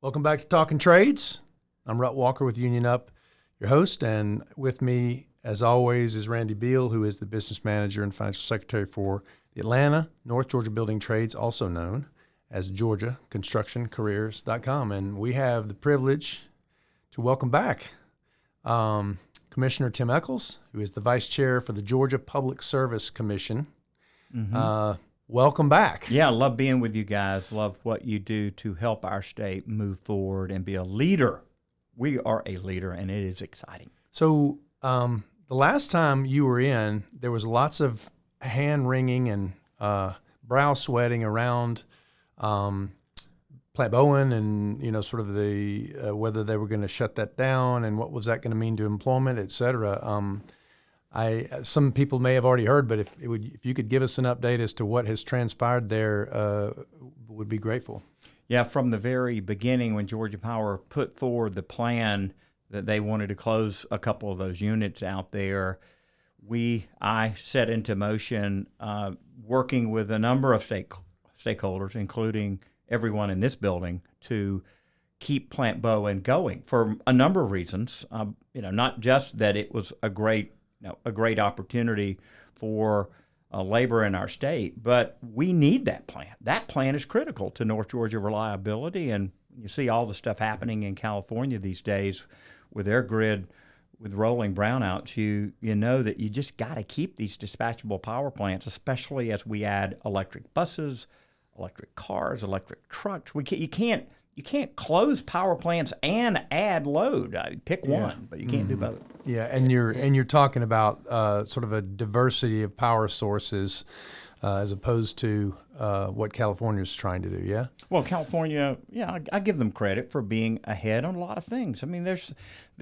Welcome back to Talkin Trades. I'm Rut Walker with Union Up, your host, and with me, as always, is Randy Beall, who is the business manager and financial secretary for the Atlanta, North Georgia Building Trades, also known as GeorgiaConstructionCareers.com. And we have the privilege to welcome back Commissioner Tim Echols, who is the vice chair for the Georgia Public Service Commission. Welcome back. Yeah, I love being with you guys. Love what you do to help our state move forward and be a leader. We are a leader, and it is exciting. So the last time you were in, there was lots of hand-wringing and brow sweating around Plant Bowen and, sort of the whether they were going to shut that down and what was that going to mean to employment, et cetera. Some people may have already heard, but if you could give us an update as to what has transpired there, would be grateful. Yeah, from the very beginning when Georgia Power put forward the plan that they wanted to close a couple of those units out there, I set into motion, working with a number of stakeholders, including everyone in this building, to keep Plant Bowen going for a number of reasons. Not just that it was a great opportunity for labor in our state, but we need that plant. That plant is critical to North Georgia reliability, and you see all the stuff happening in California these days with their grid with rolling brownouts. You know that you just got to keep these dispatchable power plants, especially as we add electric buses, electric cars, electric trucks. You can't close power plants and add load. Pick one, but you can't do both. Yeah, and you're talking about sort of a diversity of power sources as opposed to what California's trying to do. Yeah. Well, California, I give them credit for being ahead on a lot of things. I mean, there's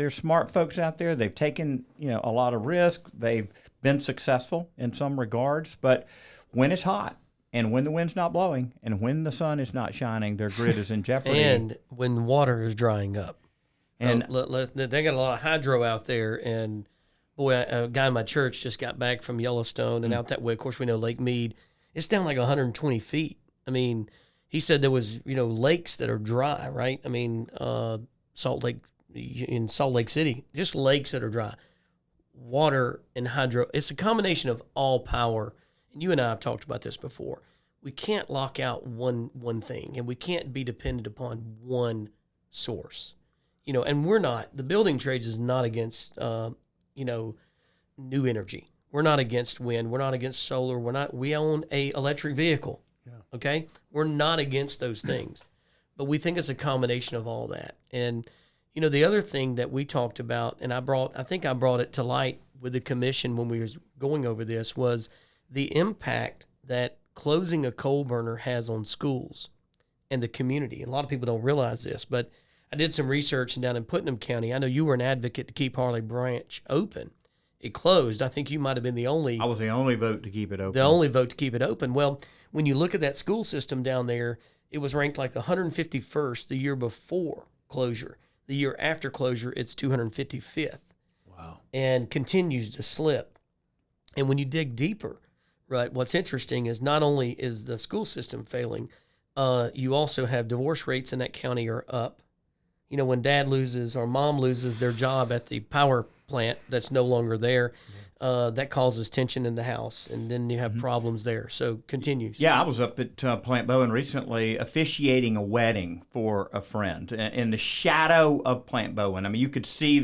smart folks out there. They've taken a lot of risk. They've been successful in some regards, but when it's hot, and when the wind's not blowing, and when the sun is not shining, their grid is in jeopardy. And when water is drying up. And they got a lot of hydro out there. And, boy, a guy in my church just got back from Yellowstone and out that way. Of course, we know Lake Mead. It's down like 120 feet. I mean, he said there was, lakes that are dry, right? I mean, Salt Lake City, just lakes that are dry. Water and hydro. It's a combination of all power. And you and I have talked about this before. We can't lock out one thing, and we can't be dependent upon one source. And we're not. The building trades is not against, new energy. We're not against wind. We're not against solar. We own a electric vehicle. Yeah. Okay? We're not against those things. But we think it's a combination of all that. And, the other thing that we talked about, and I think I brought it to light with the commission when we was going over this, was the impact that closing a coal burner has on schools and the community. And a lot of people don't realize this, but I did some research down in Putnam County. I know you were an advocate to keep Harley Branch open. It closed. I think you might have been the only. I was the only vote to keep it open. The only vote to keep it open. Well, when you look at that school system down there, it was ranked like 151st the year before closure. The year after closure, it's 255th. Wow. And continues to slip. And when you dig deeper, right, what's interesting is not only is the school system failing, you also have divorce rates in that county are up. When dad loses or mom loses their job at the power plant that's no longer there, that causes tension in the house, and then you have problems there. So continues. Yeah, I was up at Plant Bowen recently officiating a wedding for a friend in the shadow of Plant Bowen. I mean, you could see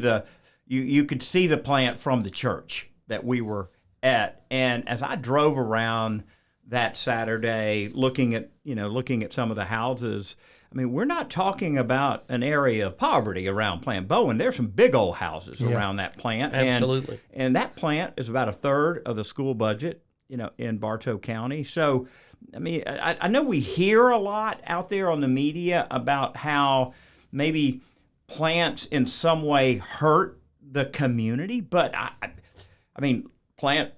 you could see the plant from the church that we were at. And as I drove around that Saturday, looking at some of the houses, I mean, we're not talking about an area of poverty around Plant Bowen. There's some big old houses around that plant. Absolutely. And that plant is about a third of the school budget, in Bartow County. So, I mean, I know we hear a lot out there on the media about how maybe plants in some way hurt the community, but I mean, Plant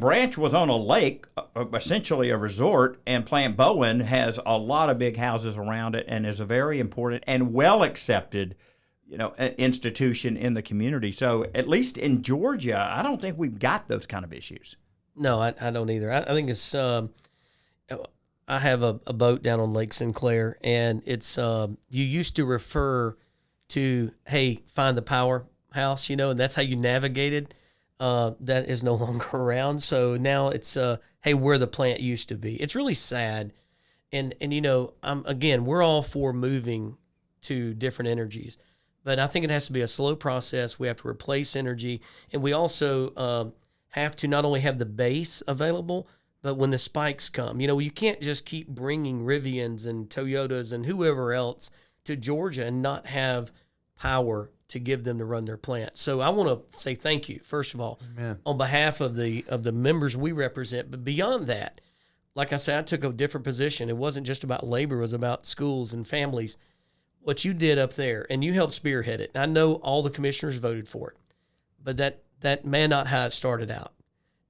Branch was on a lake, essentially a resort, and Plant Bowen has a lot of big houses around it and is a very important and well-accepted, institution in the community. So at least in Georgia, I don't think we've got those kind of issues. No, I don't either. I think it's I have a boat down on Lake Sinclair, and it's you used to refer to, hey, find the powerhouse, and that's how you navigated. That is no longer around. So now it's hey, where the plant used to be. It's really sad, and again, we're all for moving to different energies, but I think it has to be a slow process. We have to replace energy, and we also have to not only have the base available, but when the spikes come, you can't just keep bringing Rivians and Toyotas and whoever else to Georgia and not have power to give them to run their plant. So I want to say thank you, first of all, Amen. on behalf of the members we represent. But beyond that, like I said, I took a different position. It wasn't just about labor; it was about schools and families. What you did up there, and you helped spearhead it. And I know all the commissioners voted for it, but that may not how it started out.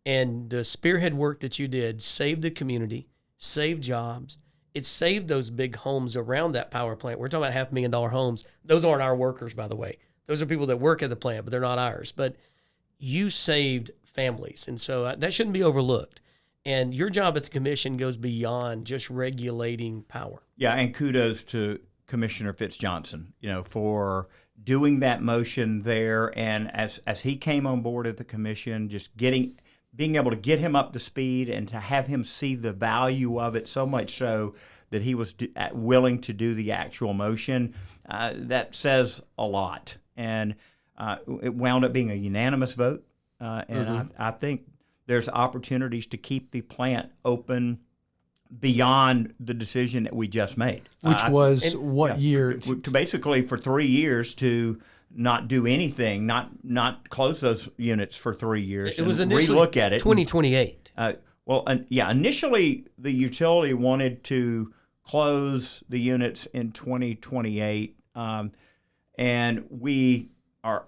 And the spearhead work that you did saved the community, saved jobs. It saved those big homes around that power plant. We're talking about $500,000 homes. Those aren't our workers, by the way. Those are people that work at the plant, but they're not ours. But you saved families. And so that shouldn't be overlooked. And your job at the commission goes beyond just regulating power. Yeah, and kudos to Commissioner Fitzjohnson, for doing that motion there. And as he came on board at the commission, just being able to get him up to speed and to have him see the value of it, so much so that he was willing to do the actual motion, that says a lot. And it wound up being a unanimous vote. And I think there's opportunities to keep the plant open beyond the decision that we just made. Which was what year? To basically for 3 years to not do anything, not close those units for 3 years. It was initially relook at it. 2028. Initially the utility wanted to close the units in 2028, and we are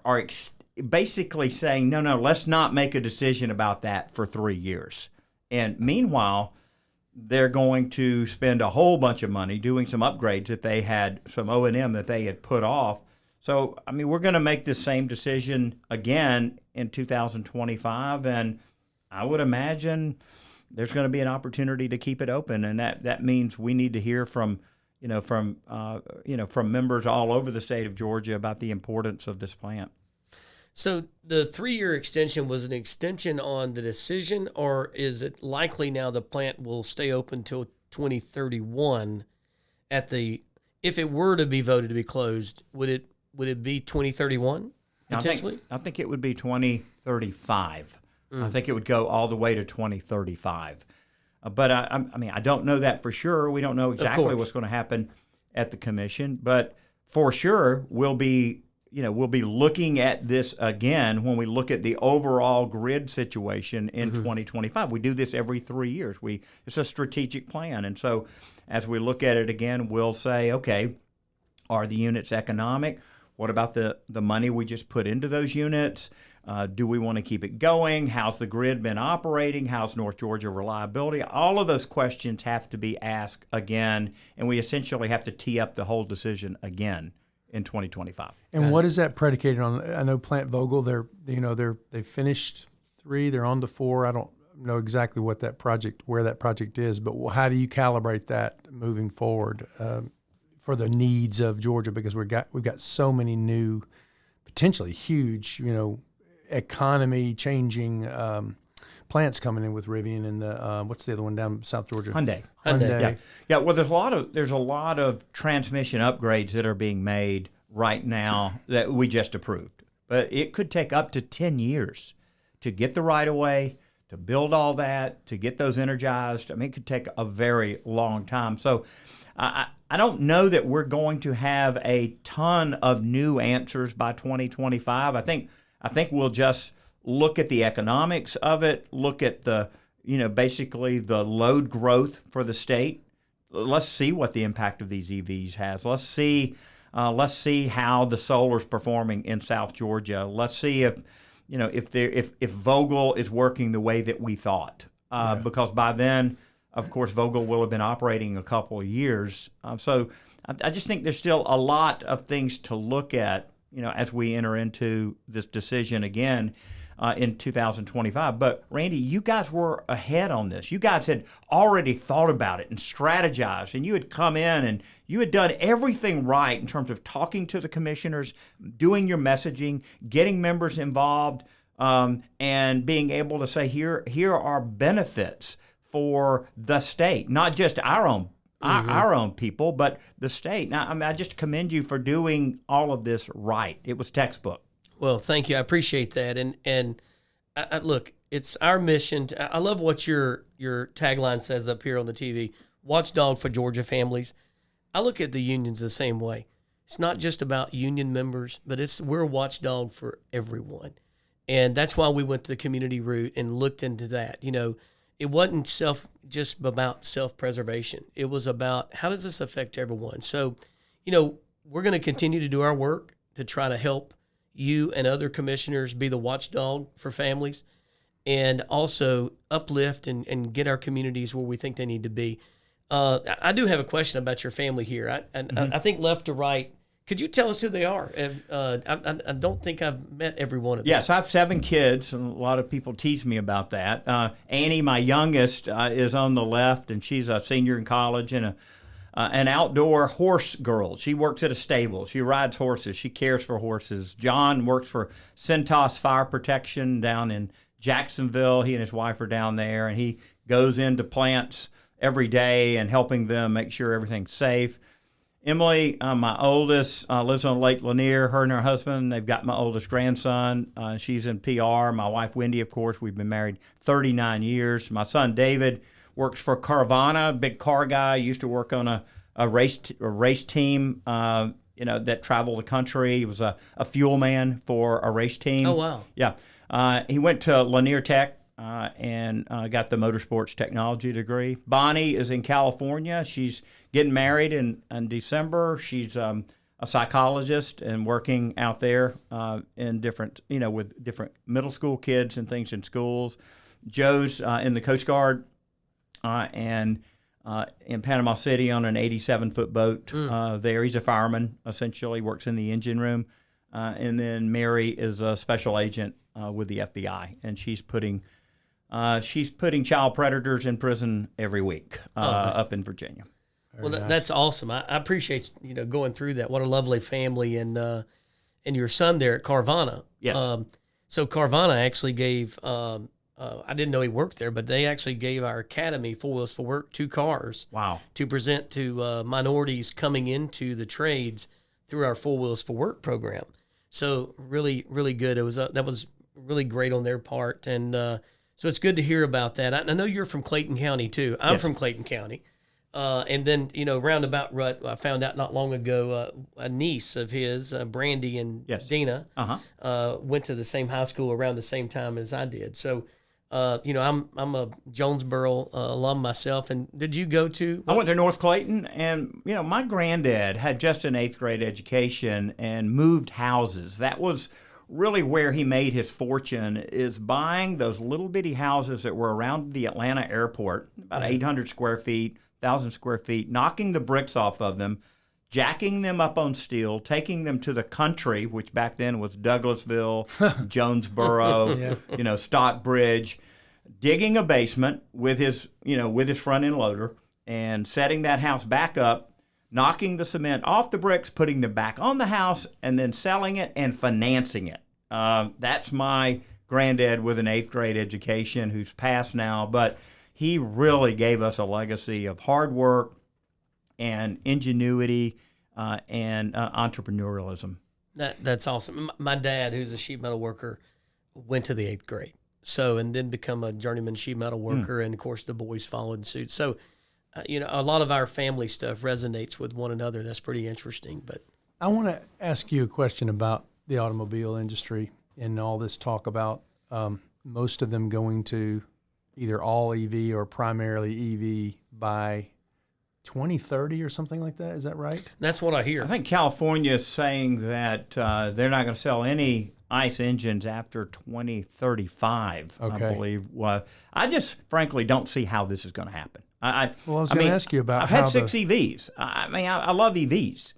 basically saying no, let's not make a decision about that for 3 years. And meanwhile, they're going to spend a whole bunch of money doing some upgrades that they had, some O&M that they had put off. So, we're going to make the same decision again in 2025, and I would imagine there's going to be an opportunity to keep it open, and that means we need to hear from members all over the state of Georgia about the importance of this plant. So the 3-year extension was an extension on the decision, or is it likely now the plant will stay open till 2031? If it were to be voted to be closed, would it be 2031 potentially? I think it would be 2035. I think it would go all the way to 2035. But I don't know that for sure. We don't know exactly what's going to happen at the commission, but for sure we'll be looking at this again when we look at the overall grid situation in 2025. We do this every 3 years. It's a strategic plan. And so as we look at it again, we'll say, okay, are the units economic? What about the money we just put into those units? Do we want to keep it going? How's the grid been operating? How's North Georgia reliability? All of those questions have to be asked again, and we essentially have to tee up the whole decision again in 2025. And what is that predicated on? I know Plant Vogel, they finished 3, they're on to 4. I don't know exactly where that project is, but how do you calibrate that moving forward for the needs of Georgia? Because we've got so many new, potentially huge, economy changing plants coming in with Rivian and the what's the other one down South Georgia? Hyundai. Yeah. Well, there's a lot of transmission upgrades that are being made right now that we just approved, but it could take up to 10 years to get the right of way, to build all that, to get those energized. It could take a very long time. So I don't know that we're going to have a ton of new answers by 2025. I think we'll just look at the economics of it, look at the, basically the load growth for the state. Let's see what the impact of these EVs has. Let's see how the solar's performing in South Georgia. Let's see if Vogel is working the way that we thought. Because by then, of course, Vogel will have been operating a couple of years. So I just think there's still a lot of things to look at, as we enter into this decision again. in 2025. But Randy, you guys were ahead on this. You guys had already thought about it and strategized, and you had come in and you had done everything right in terms of talking to the commissioners, doing your messaging, getting members involved, and being able to say, here are benefits for the state, not just our own people, but the state. Now, I mean, I just commend you for doing all of this right. It was textbook. Well, thank you. I appreciate that. And I look, it's our mission. I love what your tagline says up here on the TV, watchdog for Georgia families. I look at the unions the same way. It's not just about union members, but we're a watchdog for everyone. And that's why we went to the community route and looked into that. You know, it wasn't just about self-preservation. It was about how does this affect everyone? So, you know, we're going to continue to do our work to try to help you and other commissioners be the watchdog for families and also uplift and get our communities where we think they need to be. I do have a question about your family here. I think left to right. Could you tell us who they are? I don't think I've met every one of them. Yes, I have 7 kids, and a lot of people tease me about that. Annie, my youngest, is on the left, and she's a senior in college and an outdoor horse girl. She works at a stable. She rides horses. She cares for horses. John works for Centos Fire Protection down in Jacksonville. He and his wife are down there, and he goes into plants every day and helping them make sure everything's safe. Emily, my oldest, lives on Lake Lanier. Her and her husband, they've got my oldest grandson. She's in PR. My wife, Wendy, of course, we've been married 39 years. My son, David, works for Carvana, big car guy. Used to work on a race team, that traveled the country. He was a fuel man for a race team. Oh, wow. Yeah. He went to Lanier Tech and got the motorsports technology degree. Bonnie is in California. She's getting married in December. She's a psychologist and working out there in different, with different middle school kids and things in schools. Joe's in the Coast Guard and in Panama City on an 87-foot boat there. He's a fireman, essentially, works in the engine room. And then Mary is a special agent with the FBI, and she's putting child predators in prison every week up in Virginia. Well, that's awesome. I appreciate going through that. What a lovely family, and your son there at Carvana. Yes. So Carvana actually gave. I didn't know he worked there, but they actually gave our academy, Four Wheels for Work, 2 cars. Wow. To present to minorities coming into the trades through our Four Wheels for Work program. So really, really good. That was really great on their part, and so it's good to hear about that. I know you're from Clayton County too. I'm from Clayton County. And then, roundabout Rut, I found out not long ago, a niece of his, Brandy and Dina, went to the same high school around the same time as I did. So, I'm a Jonesboro alum myself. And did you go to? I went to North Clayton, and, my granddad had just an 8th grade education and moved houses. That was really where he made his fortune, is buying those little bitty houses that were around the Atlanta airport, about 800 square feet, 1,000 square feet, knocking the bricks off of them, jacking them up on steel, taking them to the country, which back then was Douglasville, Jonesboro, Stockbridge, digging a basement with his front end loader and setting that house back up, knocking the cement off the bricks, putting them back on the house, and then selling it and financing it. That's my granddad with an 8th grade education who's passed now, but he really gave us a legacy of hard work and ingenuity and entrepreneurialism. That's awesome. My dad, who's a sheet metal worker, went to the 8th grade, and then become a journeyman sheet metal worker, and of course the boys followed suit. So, a lot of our family stuff resonates with one another. That's pretty interesting. But I want to ask you a question about the automobile industry and all this talk about most of them going to either all EV or primarily EV by 2030 or something like that. Is that right? That's what I hear. I think California is saying that they're not going to sell any ICE engines after 2035, okay. I believe. I just frankly don't see how this is going to happen. I was going to ask you about I've had 6 EVs. I love EVs.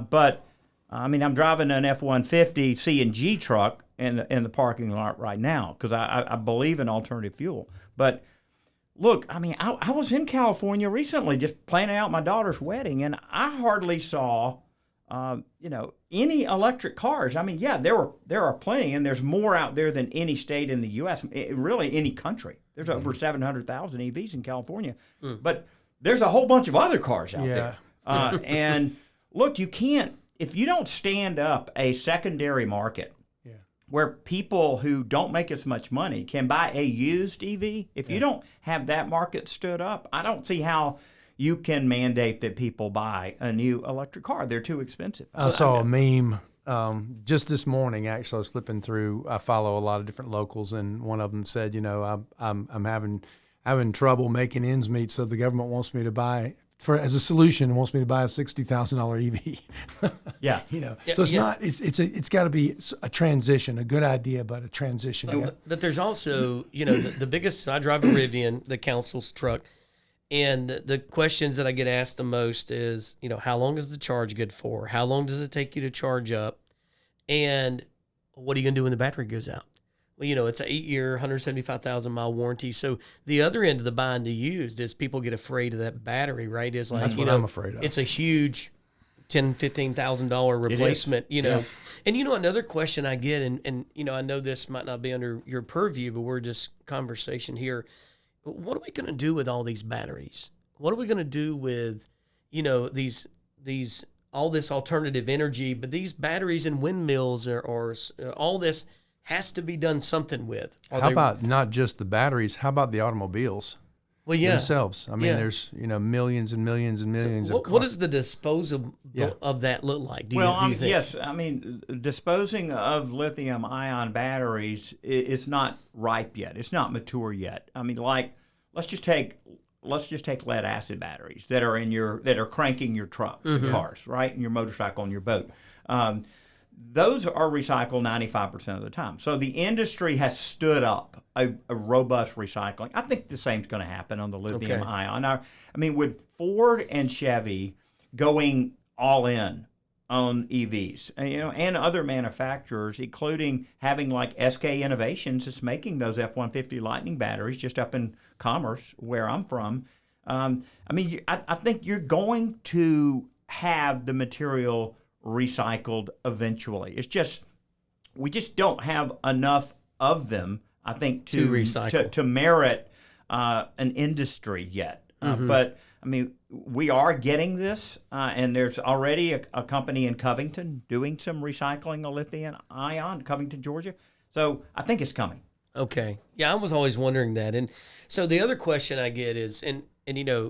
But I'm driving an F-150 CNG truck, in the parking lot right now because I believe in alternative fuel. But look, I mean, I was in California recently just planning out my daughter's wedding, and I hardly saw, any electric cars. I mean, yeah, there are plenty, and there's more out there than any state in the U.S., really any country. There's over 700,000 EVs in California, but there's a whole bunch of other cars out there. And look, you can't, if you don't stand up a secondary market where people who don't make as much money can buy a used EV, if you don't have that market stood up, I don't see how you can mandate that people buy a new electric car. They're too expensive. I saw a meme just this morning. Actually, I was flipping through. I follow a lot of different locals, and one of them said, I'm having trouble making ends meet, so the government wants me to buy. As a solution, wants me to buy a $60,000 EV. Yeah, So it's not. It's got to be a transition, a good idea, but a transition. But there's also, the biggest. I drive a Rivian, the council's truck, and the questions that I get asked the most is, how long is the charge good for? How long does it take you to charge up? And what are you going to do when the battery goes out? Well, it's an 8-year, 175,000-mile warranty. So the other end of the buying to used is people get afraid of that battery, right? It's like, That's what I'm afraid of. It's a huge $10,000, $15,000 replacement, And, another question I get, and I know this might not be under your purview, but we're just conversation here. What are we going to do with all these batteries? What are we going to do with, these all this alternative energy, but these batteries and windmills or all this has to be done something with. How about not just the batteries? How about the automobiles themselves? I mean, there's millions and millions and millions of cars. What does the disposal of that look like? Do you think? Yes. I mean, disposing of lithium-ion batteries is not ripe yet. It's not mature yet. I mean, let's just take lead-acid batteries that are cranking your trucks and cars, right, and your motorcycle and your boat. Those are recycled 95% of the time. So the industry has stood up a robust recycling. I think the same's going to happen on the lithium ion. Now, I mean, with Ford and Chevy going all in on EVs, and other manufacturers, including having like SK Innovations that's making those F-150 Lightning batteries just up in Commerce, where I'm from. I think you're going to have the material recycled eventually. It's just we just don't have enough of them, I think, to recycle to merit an industry yet. But I mean, we are getting this, and there's already a company in Covington doing some recycling of lithium ion, Covington, Georgia. So I think it's coming. Okay, yeah, I was always wondering that, and so the other question I get is, and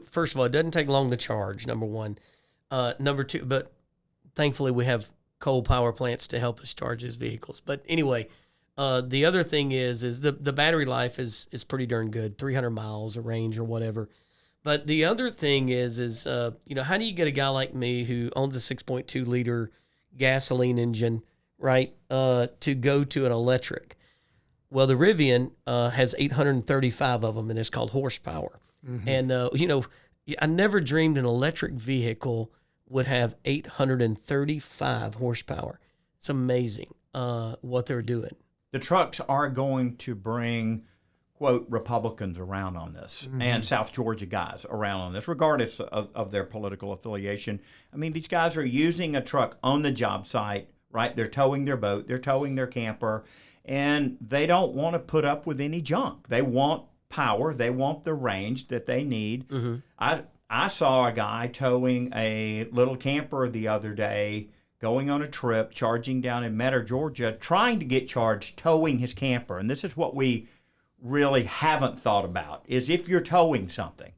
first of all, it doesn't take long to charge. Number one, number two, but thankfully, we have coal power plants to help us charge these vehicles. But anyway, the other thing is the battery life is pretty darn good, 300 miles of range or whatever. But the other thing is how do you get a guy like me who owns a 6.2 liter gasoline engine, right, to go to an electric? Well, the Rivian has 835 of them, and it's called horsepower. And I never dreamed an electric vehicle would have 835 horsepower. It's amazing what they're doing. The trucks are going to bring, quote, Republicans around on this and South Georgia guys around on this, regardless of their political affiliation. I mean, these guys are using a truck on the job site, right? They're towing their boat, they're towing their camper, and they don't want to put up with any junk. They want power. They want the range that they need. I saw a guy towing a little camper the other day, going on a trip, charging down in Metter, Georgia, trying to get charged, towing his camper. And this is what we really haven't thought about, is if you're towing something,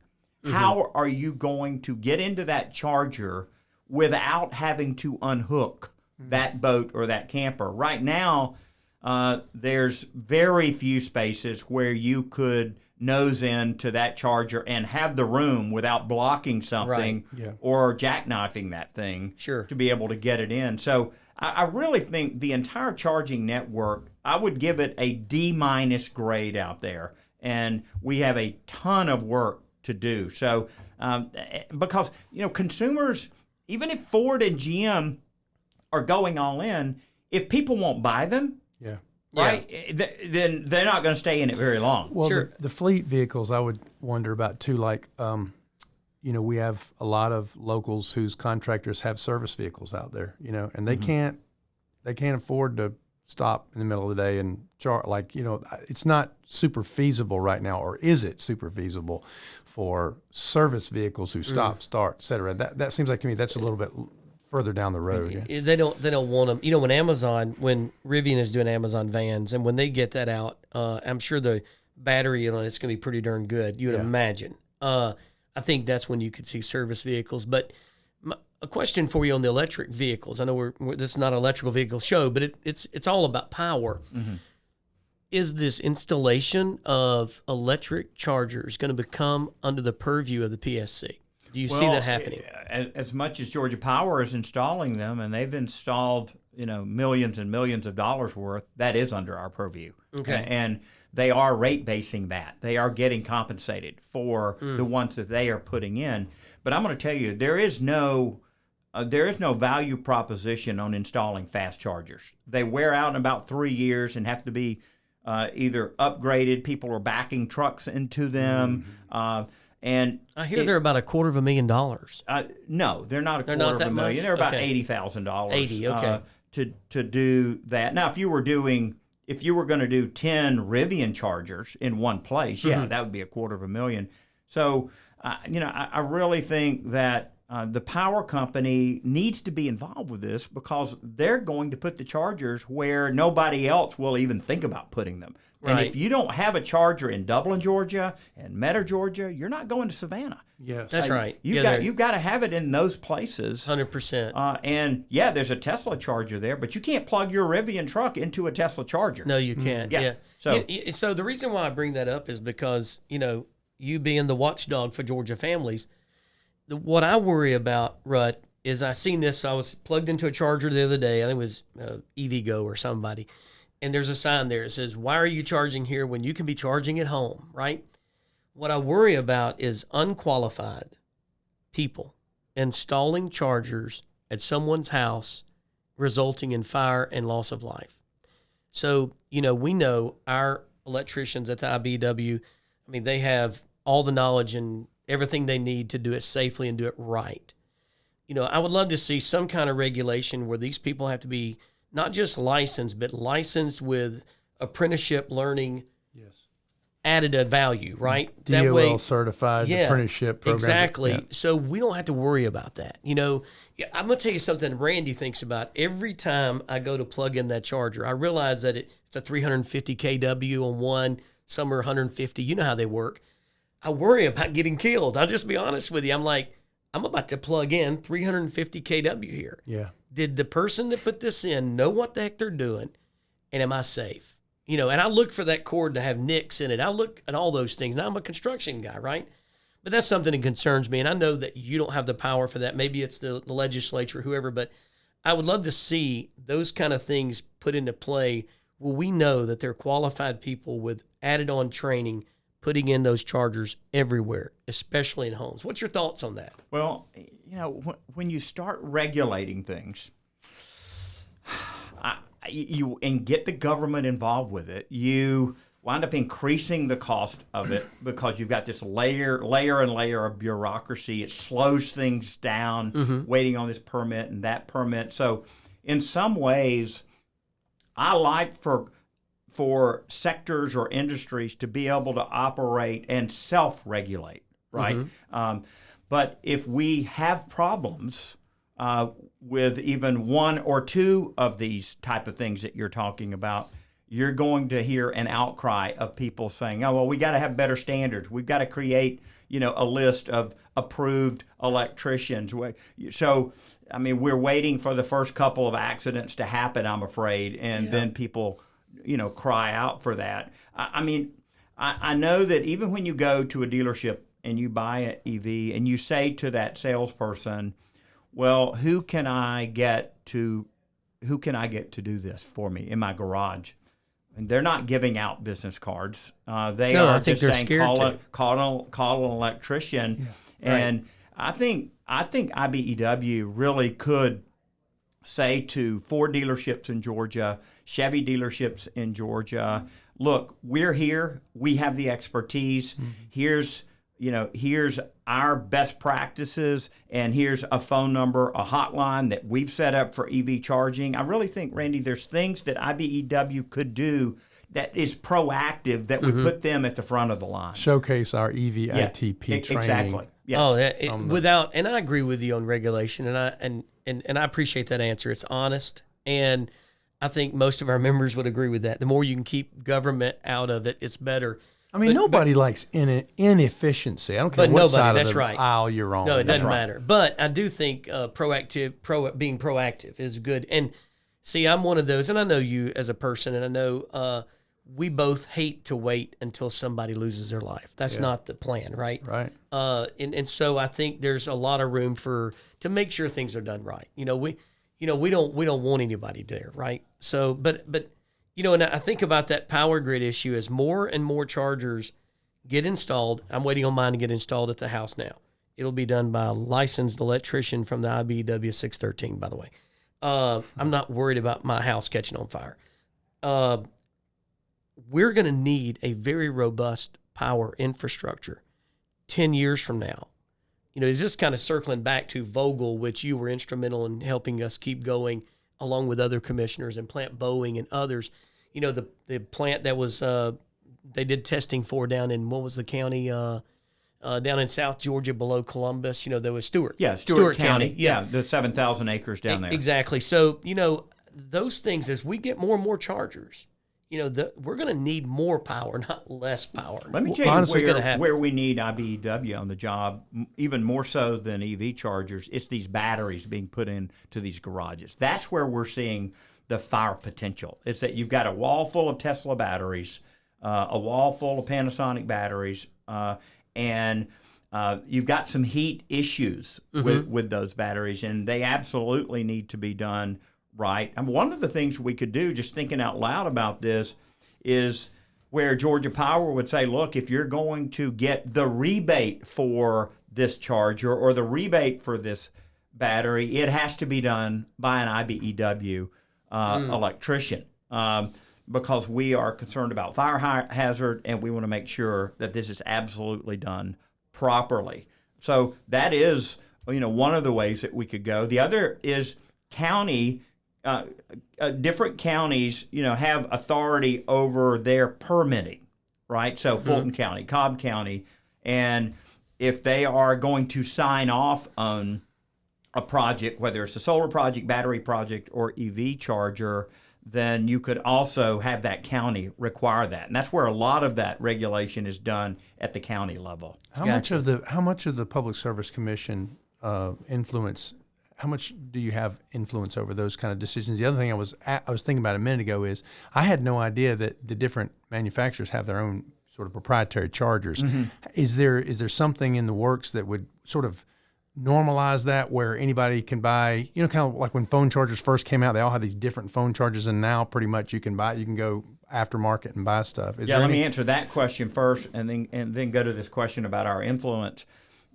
how are you going to get into that charger without having to unhook that boat or that camper? Right now, there's very few spaces where you could nose into that charger and have the room without blocking something or jackknifing that thing to be able to get it in. So I really think the entire charging network, I would give it a D- grade out there. And we have a ton of work to do. So because, consumers, even if Ford and GM are going all in, if people won't buy them, right? Then they're not going to stay in it very long. Well, Sure. the fleet vehicles I would wonder about too. Like, we have a lot of locals whose contractors have service vehicles out there. And they can't afford to stop in the middle of the day and charge. Like, it's not super feasible right now, or is it super feasible for service vehicles who stop, start, et cetera? That seems like to me that's a little bit further down the road. Yeah. They don't want them. When Rivian is doing Amazon vans, and when they get that out, I'm sure the battery on it's going to be pretty darn good. You would imagine. I think that's when you could see service vehicles. But a question for you on the electric vehicles. I know this is not an electrical vehicle show, but it's all about power. Mm-hmm. Is this installation of electric chargers going to become under the purview of the PSC? Do you see that happening? As much as Georgia Power is installing them, and they've installed millions and millions of dollars worth, that is under our purview. Okay. And they are rate basing that. They are getting compensated for the ones that they are putting in. But I'm going to tell you, there is no value proposition on installing fast chargers. They wear out in about 3 years and have to be either upgraded. People are backing trucks into them. And I hear they're about $250,000. No, they're not $250,000. Much? They're about $80,000. 80, okay. To do that. Now, if you were going to do 10 Rivian chargers in one place, that would be $250,000. So, I really think that the power company needs to be involved with this, because they're going to put the chargers where nobody else will even think about putting them. And if you don't have a charger in Dublin, Georgia, and Metter, Georgia, you're not going to Savannah. Yes, that's right. You've got to have it in those places. 100%. And there's a Tesla charger there, but you can't plug your Rivian truck into a Tesla charger. No, you can't. Yeah. So the reason why I bring that up is because you being the watchdog for Georgia families, what I worry about, Rut, is I seen this. I was plugged into a charger the other day. I think it was EVgo or somebody. And there's a sign there that says, "Why are you charging here when you can be charging at home?" Right? What I worry about is unqualified people installing chargers at someone's house, resulting in fire and loss of life. So, we know our electricians at the IBEW, they have all the knowledge and everything they need to do it safely and do it right. I would love to see some kind of regulation where these people have to be not just licensed, but licensed with apprenticeship learning added a value, right? DOL that way, certified apprenticeship program. Exactly. Yeah. So we don't have to worry about that. I'm going to tell you something Randy thinks about. Every time I go to plug in that charger, I realize that it's a 350 kW on one, some are 150. You know how they work. I worry about getting killed. I'll just be honest with you. I'm like, I'm about to plug in 350 kW here. Yeah. Did the person that put this in know what the heck they're doing? And am I safe? And I look for that cord to have nicks in it. I look at all those things. Now, I'm a construction guy, right? But that's something that concerns me. And I know that you don't have the power for that. Maybe it's the legislature, whoever. But I would love to see those kind of things put into play where we know that they're qualified people with added on training putting in those chargers everywhere, especially in homes. What's your thoughts on that? Well, when you start regulating things, and get the government involved with it, you wind up increasing the cost of it, because you've got this layer and layer of bureaucracy. It slows things down, waiting on this permit and that permit. So in some ways, I like for sectors or industries to be able to operate and self-regulate, right? But if we have problems with even one or two of these type of things that you're talking about, you're going to hear an outcry of people saying, "Oh, well, we got to have better standards. We've got to create, a list of approved electricians." So, we're waiting for the first couple of accidents to happen, I'm afraid, and then people, cry out for that. I know that even when you go to a dealership and you buy an EV and you say to that salesperson, "Well, who can I get to do this for me in my garage?" And they're not giving out business cards. They are just saying, call an electrician. Yeah. And I think IBEW really could say to Ford dealerships in Georgia, Chevy dealerships in Georgia, look, we're here. We have the expertise. Here's our best practices, and here's a phone number, a hotline that we've set up for EV charging. I really think, Randy, there's things that IBEW could do that is proactive that would put them at the front of the line. Showcase our EV ITP training. Exactly. Yeah. Oh, and I agree with you on regulation, and I appreciate that answer. It's honest, and I think most of our members would agree with that. The more you can keep government out of it, it's better. I mean, nobody likes inefficiency. I don't care what side of the aisle you're on. No, it doesn't matter. But I do think being proactive is good. And see, I'm one of those, and I know you as a person, and I know we both hate to wait until somebody loses their life. That's not the plan, right? Right. And so I think there's a lot of room to make sure things are done right. We don't want anybody there, right? So, but and I think about that power grid issue as more and more chargers get installed. I'm waiting on mine to get installed at the house now. It'll be done by a licensed electrician from the IBEW 613, by the way. I'm not worried about my house catching on fire. We're going to need a very robust power infrastructure 10 years from now. It's just kind of circling back to Vogel, which you were instrumental in helping us keep going along with other commissioners and Plant Bowen and others. The plant that was they did testing for down in, what was the county, down in South Georgia below Columbus, there was Stewart. Yeah, Stewart County. Yeah, the 7,000 acres down there. Exactly. So, those things, as we get more and more chargers, we're going to need more power, not less power. Let me tell you where we need IBEW on the job, even more so than EV chargers, it's these batteries being put into these garages. That's where we're seeing the fire potential. It's that you've got a wall full of Tesla batteries, a wall full of Panasonic batteries, and you've got some heat issues with those batteries, and they absolutely need to be done right. And one of the things we could do, just thinking out loud about this, is where Georgia Power would say, look, if you're going to get the rebate for this charger or the rebate for this battery, it has to be done by an IBEW electrician, because we are concerned about fire hazard, and we want to make sure that this is absolutely done properly. So that is, one of the ways that we could go. The other is different counties, have authority over their permitting, right? So Fulton County, Cobb County, and if they are going to sign off on a project, whether it's a solar project, battery project, or EV charger, then you could also have that county require that. And that's where a lot of that regulation is done at the county level. How much of the Public Service Commission influence? How much do you have influence over those kind of decisions? The other thing I was thinking about a minute ago is I had no idea that the different manufacturers have their own sort of proprietary chargers. Is there something in the works that would sort of normalize that, where anybody can buy, kind of like when phone chargers first came out, they all had these different phone chargers, and now pretty much you can go aftermarket and buy stuff. Let me answer that question first, and then go to this question about our influence.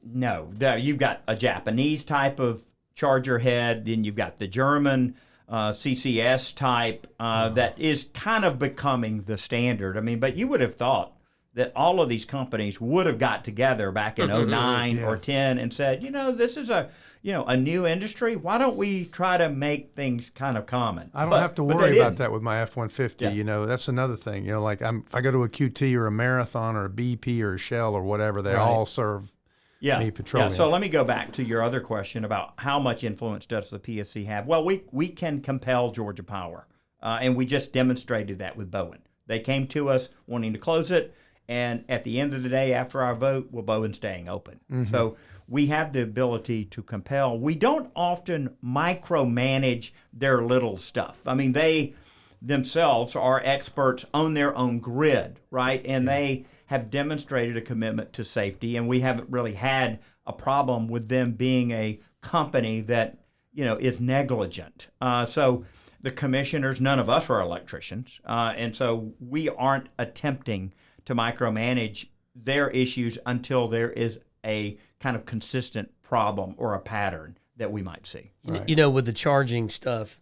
No, you've got a Japanese type of charger head, then you've got the German CCS type that is kind of becoming the standard. I mean, but you would have thought that all of these companies would have got together back in 09 or 10 and said, this is a new industry. Why don't we try to make things kind of common? I don't have to worry about that with my F-150. Yeah. That's another thing. Like if I go to a QT or a Marathon or a BP or a Shell or whatever, they all serve me petroleum. Yeah. So let me go back to your other question about how much influence does the PSC have? Well, we can compel Georgia Power, and we just demonstrated that with Bowen. They came to us wanting to close it. And at the end of the day, after our vote, Bowen staying open. So we have the ability to compel. We don't often micromanage their little stuff. I mean, they themselves are experts on their own grid, right? And they have demonstrated a commitment to safety, and we haven't really had a problem with them being a company that, is negligent. So the commissioners, none of us are electricians, and so we aren't attempting to micromanage their issues until there is a kind of consistent problem or a pattern that we might see. Right. You know, with the charging stuff,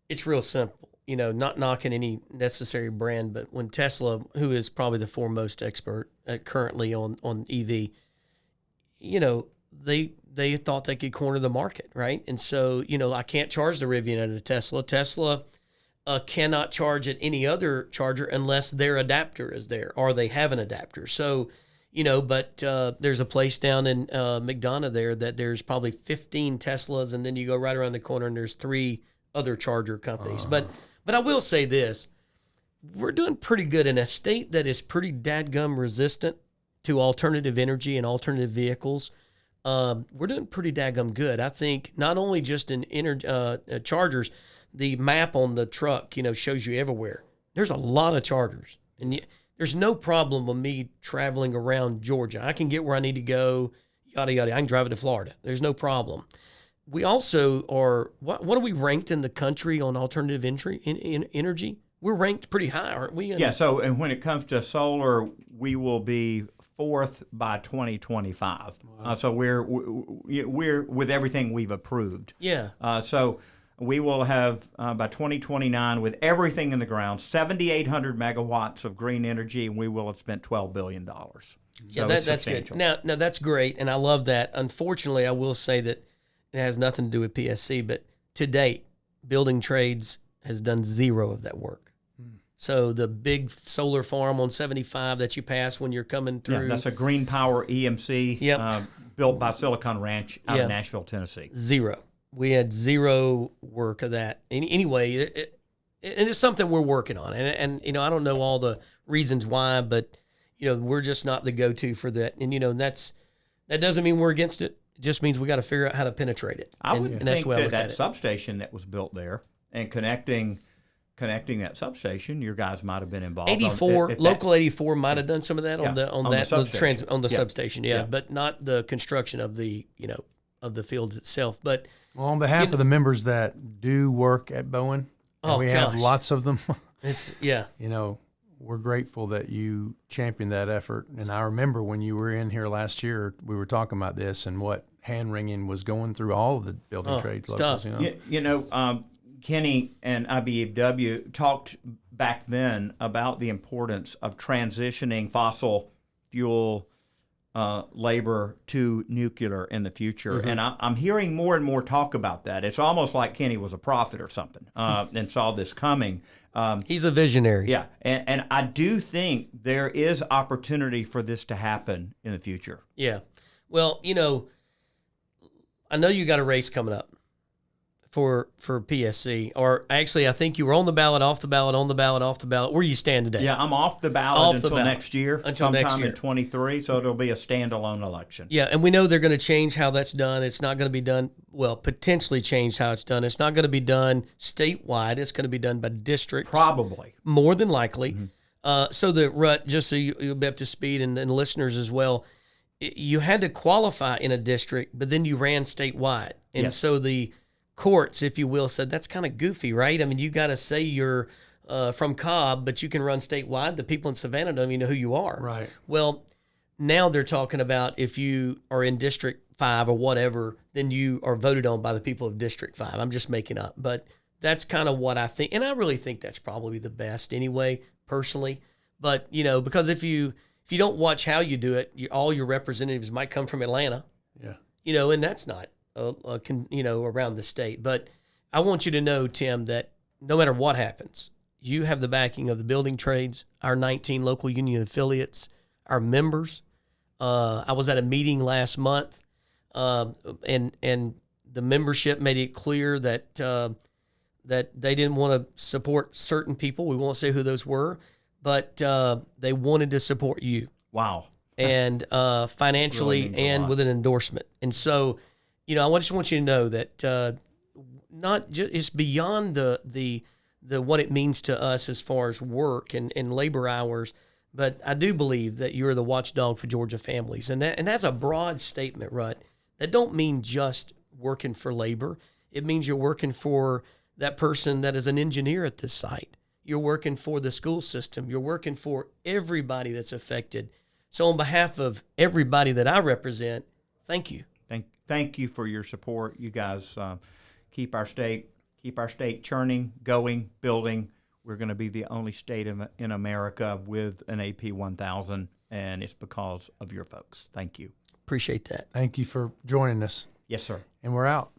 it's real simple. You know, not knocking any necessary brand, but when Tesla, who is probably the foremost expert currently on EV, you know, they thought they could corner the market, right? And so, you know, I can't charge the Rivian at a Tesla. Tesla cannot charge at any other charger unless their adapter is there or they have an adapter. So, you know, but there's a place down in McDonough there that there's probably 15 Teslas, and then you go right around the corner and there's 3 other charger companies. But I will say this, we're doing pretty good in a state that is pretty dadgum resistant to alternative energy and alternative vehicles. We're doing pretty dadgum good. I think not only just in chargers, the map on the truck, you know, shows you everywhere. There's a lot of chargers, and there's no problem with me traveling around Georgia. I can get where I need to go, yada, yada. I can drive it to Florida. There's no problem. We also are, what are we ranked in the country on alternative energy? We're ranked pretty high, aren't we? Yeah, so and when it comes to solar, we will be 4th by 2025. Wow. So we're with everything we've approved. Yeah. So we will have, by 2029, with everything in the ground, 7,800 megawatts of green energy, and we will have spent $12 billion. Yeah, So that's good. Now, that's great, and I love that. Unfortunately, I will say that it has nothing to do with PSC, but to date, Building Trades has done 0 of that work. So the big solar farm on 75 that you pass when you're coming through. Yeah, that's a Green Power EMC built by Silicon Ranch out of Nashville, Tennessee. 0. We had 0 work of that. Anyway, and it's something we're working on. And you know, I don't know all the reasons why, but you know, we're just not the go-to for that. And you know, that doesn't mean we're against it. It just means we got to figure out how to penetrate it. I would that's think that substation that was built there and connecting that substation, your guys might have been involved. 84 local 84 might have done some of that on the substation. substation, but not the construction of the of the fields itself. But well, on behalf of the members that do work at Bowen, and we have lots of them. You know, we're grateful that you championed that effort. And I remember when you were in here last year, we were talking about this and what hand wringing was going through all of the building trades stuff. Locals, you know, Kenny and IBEW talked back then about the importance of transitioning fossil fuel labor to nuclear in the future. And I'm hearing more and more talk about that. It's almost like Kenny was a prophet or something and saw this coming. He's a visionary. Yeah, and I do think there is opportunity for this to happen in the future. Yeah. Well, you know, I know you got a race coming up for PSC, or actually, I think you were on the ballot, off the ballot, on the ballot, off the ballot. Where you stand today? Yeah, I'm off the ballot until next year, sometime in 23, so it'll be a standalone election. Yeah, and we know they're going to change how that's done. It's not going to be done, well, potentially change how it's done. It's not going to be done statewide. It's going to be done by districts. Probably. More than likely. So the Rut, just so you'll be up to speed, and listeners as well, you had to qualify in a district, but then you ran statewide. And so the courts, if you will, said that's kind of goofy, right? I mean, you got to say you're from Cobb, but you can run statewide. The people in Savannah don't even know who you are. Right. Well, now they're talking about if you are in District 5 or whatever, then you are voted on by the people of District 5. I'm just making up. But that's kind of what I think. And I really think that's probably the best anyway, personally. But, you know, because if you don't watch how you do it, all your representatives might come from Atlanta. Yeah. You know, and that's not around the state. But I want you to know, Tim, that no matter what happens, you have the backing of the building trades, our 19 local union affiliates, our members. I was at a meeting last month, and the membership made it clear that they didn't want to support certain people. We won't say who those were, but they wanted to support you. Wow. And financially really and with an endorsement. And so, you know, I just want you to know that not just it's beyond the what it means to us as far as work and labor hours, but I do believe that you're the watchdog for Georgia families, and that's a broad statement, Rut. That don't mean just working for labor. It means you're working for that person that is an engineer at this site. You're working for the school system. You're working for everybody that's affected. So on behalf of everybody that I represent, thank you. thank you for your support. You guys keep our state churning, going, building. We're going to be the only state in America with an AP 1000, and it's because of your folks. Thank you. Appreciate that. Thank you for joining us. Yes, sir. And we're out.